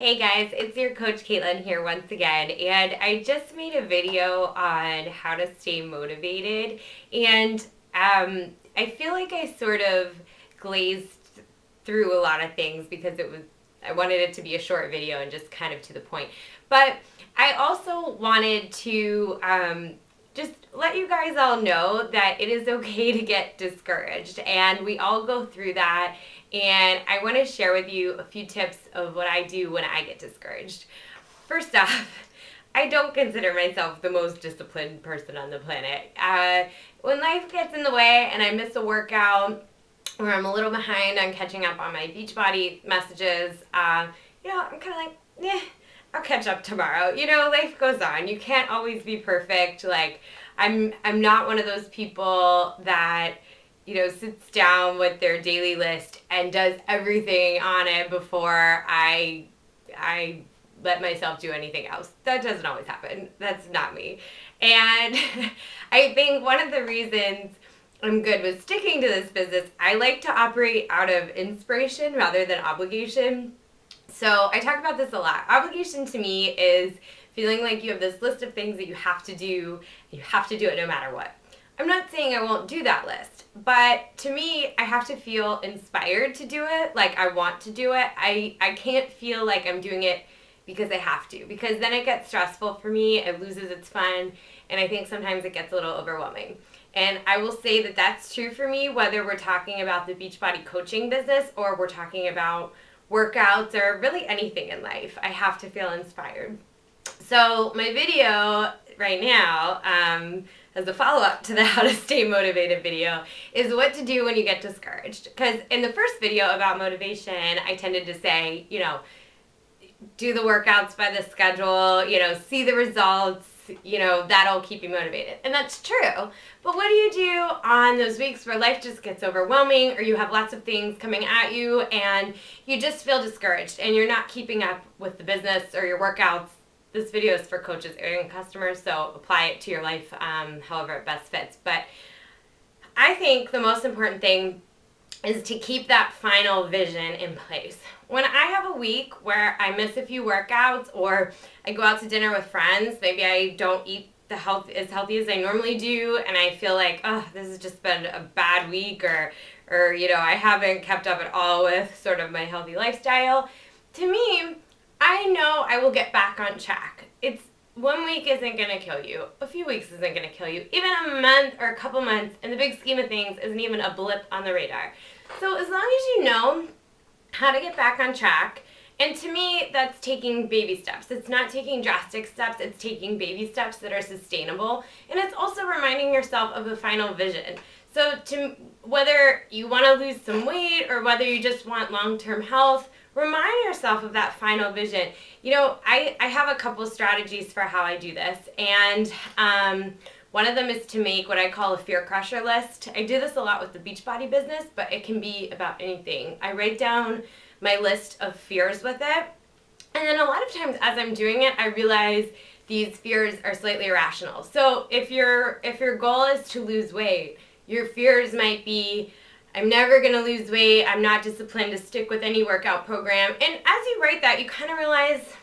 Hey guys, it's your coach Katelyn here once again, and I just made a video on how to stay motivated, and I feel like I sort of glazed through a lot of things because I wanted it to be a short video and just kind of to the point. But I also wanted to just let you guys all know that it is okay to get discouraged, and we all go through that. And I want to share with you a few tips of what I do when I get discouraged. First off, I don't consider myself the most disciplined person on the planet. When life gets in the way and I miss a workout, or I'm a little behind on catching up on my Beachbody messages, I'm kind of like, I'll catch up tomorrow. Life goes on. You can't always be perfect. Like, I'm not one of those people that sits down with their daily list and does everything on it before I let myself do anything else. That doesn't always happen. That's not me. And I think one of the reasons I'm good with sticking to this business, I like to operate out of inspiration rather than obligation. So I talk about this a lot. Obligation to me is feeling like you have this list of things that you have to do, and you have to do it no matter what. I'm not saying I won't do that list, but to me, I have to feel inspired to do it, like I want to do it. I can't feel like I'm doing it because I have to, because then it gets stressful for me, it loses its fun, and I think sometimes it gets a little overwhelming. And I will say that that's true for me, whether we're talking about the Beachbody coaching business or we're talking about workouts or really anything in life. I have to feel inspired. So my video right now, as a follow-up to the how to stay motivated video, is what to do when you get discouraged. Because in the first video about motivation, I tended to say, do the workouts by the schedule, see the results, that'll keep you motivated. And that's true. But what do you do on those weeks where life just gets overwhelming, or you have lots of things coming at you and you just feel discouraged and you're not keeping up with the business or your workouts? This video is for coaches and customers, so apply it to your life however it best fits. But I think the most important thing is to keep that final vision in place. When I have a week where I miss a few workouts, or I go out to dinner with friends, maybe I don't eat as healthy as I normally do, and I feel like, this has just been a bad week, or I haven't kept up at all with sort of my healthy lifestyle. To me, I know I will get back on track. It's 1 week isn't going to kill you. A few weeks isn't going to kill you. Even a month or a couple months in the big scheme of things isn't even a blip on the radar. So as long as you know how to get back on track, and to me, that's taking baby steps. It's not taking drastic steps. It's taking baby steps that are sustainable. And it's also reminding yourself of the final vision. So whether you want to lose some weight or whether you just want long-term health, remind yourself of that final vision. I have a couple strategies for how I do this, and one of them is to make what I call a fear crusher list. I do this a lot with the Beachbody business, but it can be about anything. I write down my list of fears with it, and then a lot of times as I'm doing it, I realize these fears are slightly irrational. So if your goal is to lose weight, your fears might be, I'm never going to lose weight, I'm not disciplined to stick with any workout program. And as you write that, you kind of realize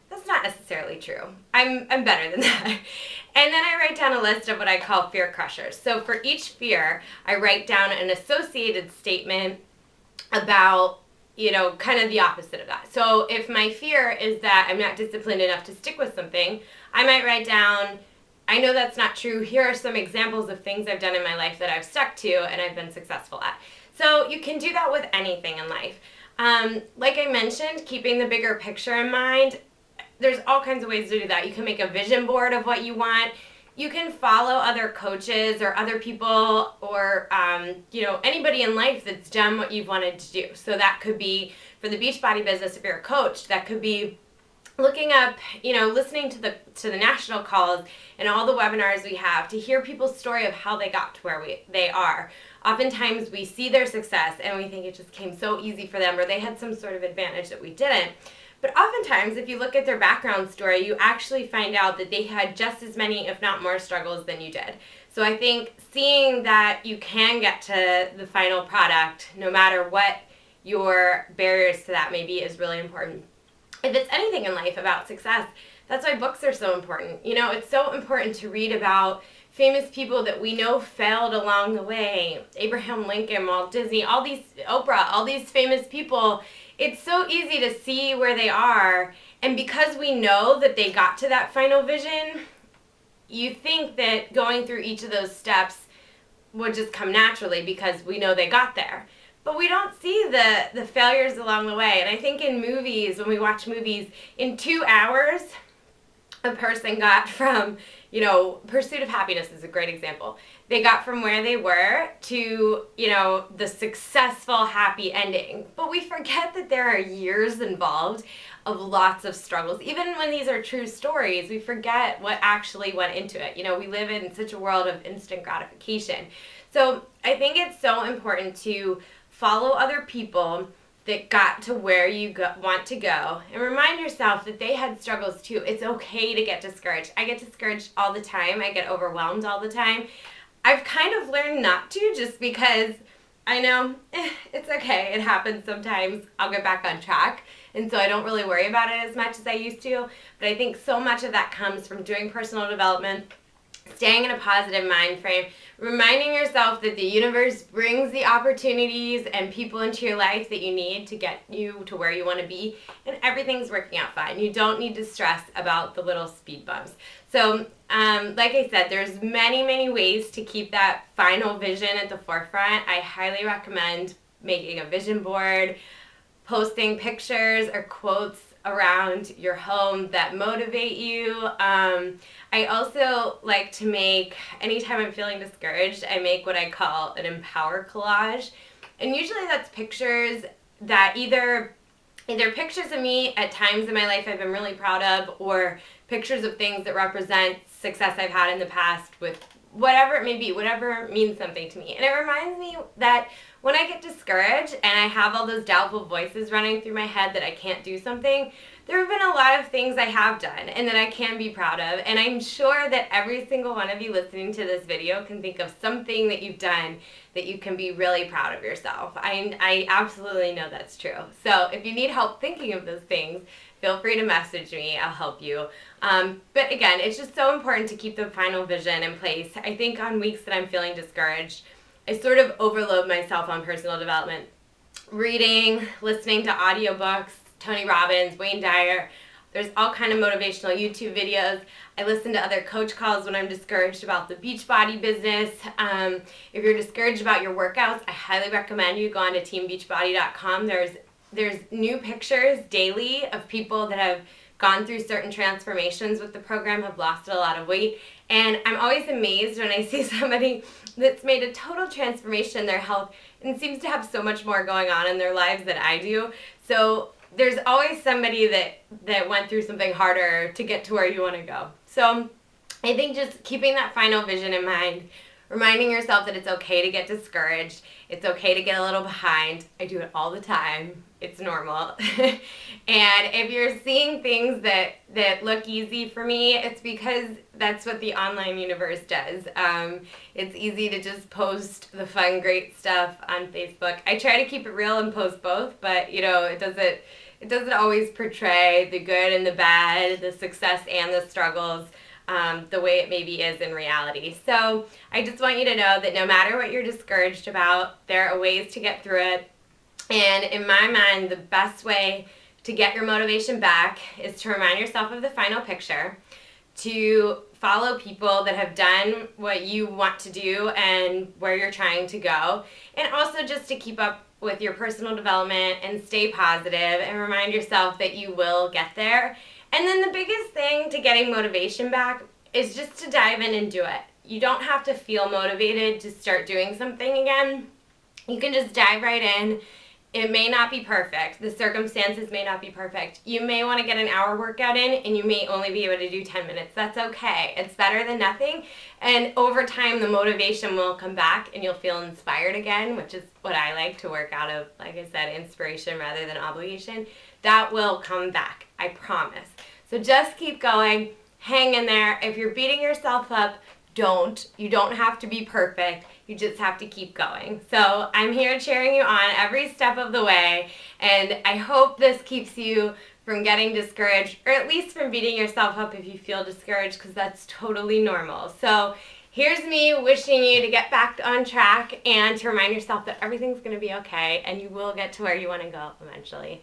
that's not necessarily true. I'm better than that. And then I write down a list of what I call fear crushers. So for each fear, I write down an associated statement about, kind of the opposite of that. So if my fear is that I'm not disciplined enough to stick with something, I might write down, I know that's not true. Here are some examples of things I've done in my life that I've stuck to and I've been successful at. So you can do that with anything in life. Like I mentioned, keeping the bigger picture in mind, there's all kinds of ways to do that. You can make a vision board of what you want. You can follow other coaches or other people or, anybody in life that's done what you've wanted to do. So that could be for the Beachbody business if you're a coach. That could be looking up, listening to the national calls and all the webinars we have to hear people's story of how they got to where they are. Oftentimes we see their success and we think it just came so easy for them, or they had some sort of advantage that we didn't. But oftentimes, if you look at their background story, you actually find out that they had just as many, if not more, struggles than you did. So I think seeing that you can get to the final product, no matter what your barriers to that may be, is really important. if it's anything in life about success, that's why books are so important. You know, it's so important to read about famous people that we know failed along the way. Abraham Lincoln, Walt Disney, Oprah, all these famous people. It's so easy to see where they are. And because we know that they got to that final vision, you think that going through each of those steps would just come naturally because we know they got there. But we don't see the failures along the way. And I think in movies, when we watch movies, in 2 hours, a person got from, you know, Pursuit of Happiness is a great example. They got from where they were to, you know, the successful, happy ending. But we forget that there are years involved of lots of struggles. Even when these are true stories, we forget what actually went into it. You know, we live in such a world of instant gratification. So I think it's so important to follow other people that got to where you want to go, and remind yourself that they had struggles too. It's okay to get discouraged. I get discouraged all the time. I get overwhelmed all the time. I've kind of learned not to, just because I know it's okay. It happens sometimes. I'll get back on track. And so I don't really worry about it as much as I used to. But I think so much of that comes from doing personal development, staying in a positive mind frame, reminding yourself that the universe brings the opportunities and people into your life that you need to get you to where you want to be, and everything's working out fine. You don't need to stress about the little speed bumps. So, like I said, there's many ways to keep that final vision at the forefront. I highly recommend making a vision board, posting pictures or quotes around your home that motivate you. I also like to make, anytime I'm feeling discouraged, I make what I call an empower collage. And usually that's pictures that either pictures of me at times in my life I've been really proud of, or pictures of things that represent success I've had in the past, with whatever it may be, whatever means something to me. And it reminds me that when I get discouraged and I have all those doubtful voices running through my head that I can't do something, there have been a lot of things I have done and that I can be proud of. And I'm sure that every single one of you listening to this video can think of something that you've done that you can be really proud of yourself. I absolutely know that's true. So if you need help thinking of those things, feel free to message me. I'll help you. But again, it's just so important to keep the final vision in place. I think on weeks that I'm feeling discouraged, I sort of overload myself on personal development. Reading, listening to audiobooks, Tony Robbins, Wayne Dyer. There's all kind of motivational YouTube videos. I listen to other coach calls when I'm discouraged about the Beachbody business. If you're discouraged about your workouts, I highly recommend you go on to teambeachbody.com. There's new pictures daily of people that have gone through certain transformations with the program, have lost a lot of weight. And I'm always amazed when I see somebody that's made a total transformation in their health and seems to have so much more going on in their lives than I do. So there's always somebody that went through something harder to get to where you want to go. So I think just keeping that final vision in mind, reminding yourself that it's okay to get discouraged, it's okay to get a little behind. I do it all the time. It's normal. And if you're seeing things that look easy for me, it's because that's what the online universe does. It's easy to just post the fun, great stuff on Facebook. I try to keep it real and post both, but you know, it doesn't always portray the good and the bad, the success and the struggles, the way it maybe is in reality. So I just want you to know that no matter what you're discouraged about, there are ways to get through it. And in my mind, the best way to get your motivation back is to remind yourself of the final picture, to follow people that have done what you want to do and where you're trying to go, and also just to keep up with your personal development and stay positive and remind yourself that you will get there. And then the biggest thing to getting motivation back is just to dive in and do it. You don't have to feel motivated to start doing something again. You can just dive right in. It may not be perfect. The circumstances may not be perfect. You may want to get an hour workout in and you may only be able to do 10 minutes. That's okay. It's better than nothing. And over time, the motivation will come back and you'll feel inspired again, which is what I like to work out of, like I said, inspiration rather than obligation. That will come back. I promise. So just keep going. Hang in there. If you're beating yourself up, don't. You don't have to be perfect. You just have to keep going. So I'm here cheering you on every step of the way, and I hope this keeps you from getting discouraged, or at least from beating yourself up if you feel discouraged, because that's totally normal. So here's me wishing you to get back on track and to remind yourself that everything's going to be okay and you will get to where you want to go eventually.